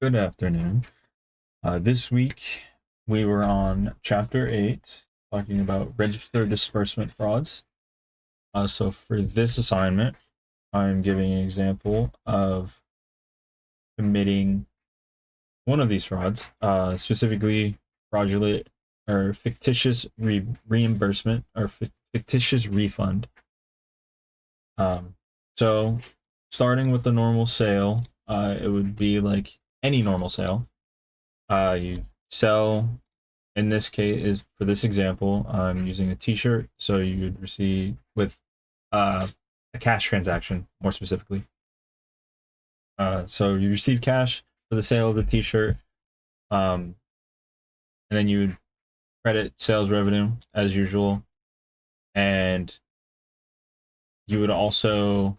Good afternoon. This week we were on chapter 8, talking about register disbursement frauds. So for this assignment, I'm giving an example of committing one of these frauds, specifically fraudulent or fictitious reimbursement or fictitious refund. So starting with the normal sale, it would be like any normal sale. You sell, in this case, is for this example, I'm using a T-shirt, so you would receive with a cash transaction, more specifically. So you receive cash for the sale of the T-shirt, and then you would credit sales revenue as usual, and you would also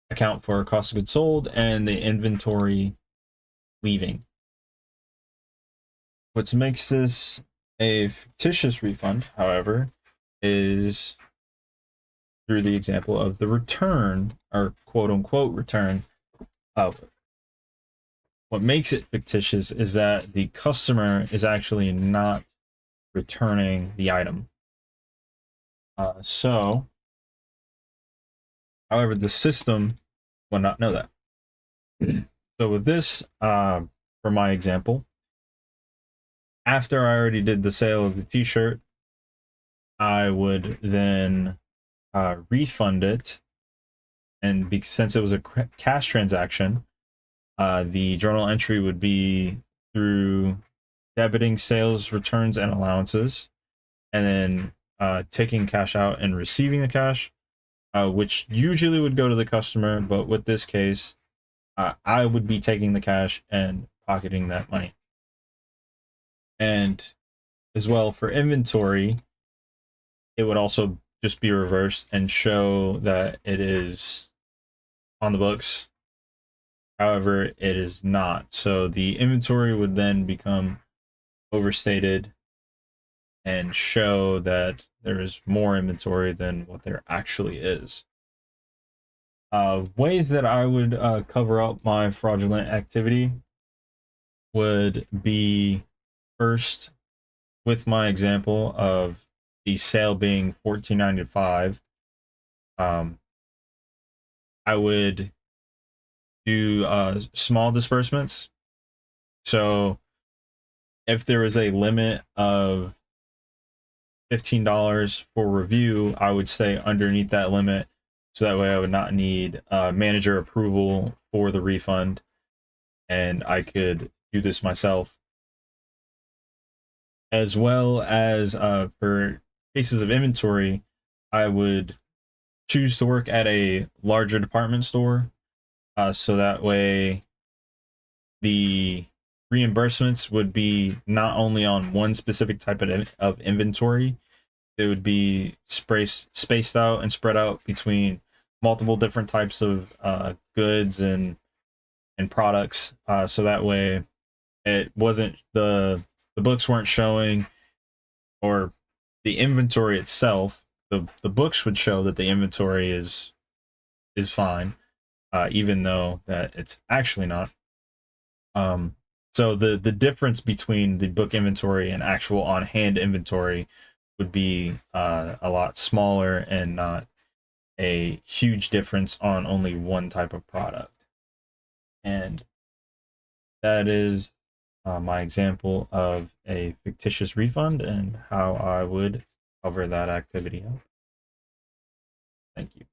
account for cost of goods sold and the inventory leaving. What makes this a fictitious refund, however, is through the example of the return, or quote unquote return of it. What makes it fictitious is that the customer is actually not returning the item. However, the system will not know that. So with this, for my example, after I already did the sale of the T-shirt, I would then refund it, and since it was a cash transaction, the journal entry would be through debiting sales returns and allowances, and then taking cash out and receiving the cash, which usually would go to the customer, but with this case, I would be taking the cash and pocketing that money. And as well for inventory, it would also just be reversed and show that it is on the books. However, it is not. So the inventory would then become overstated and show that there is more inventory than what there actually is. Ways that I would cover up my fraudulent activity would be, first, with my example of the sale being $14.95, I would do small disbursements. So if there was a limit of $15 for review, I would stay underneath that limit, so that way I would not need manager approval for the refund, and I could do this myself. As well as for cases of inventory, I would choose to work at a larger department store, so that way the reimbursements would be not only on one specific type of inventory, it would be spaced out and spread out between multiple different types of goods and products, so that way it wasn't the books weren't showing, or the inventory itself, the books would show that the inventory is fine, even though that it's actually not. So the difference between the book inventory and actual on hand inventory would be a lot smaller, and not a huge difference on only one type of product. And that is my example of a fictitious refund and how I would cover that activity up. Thank you.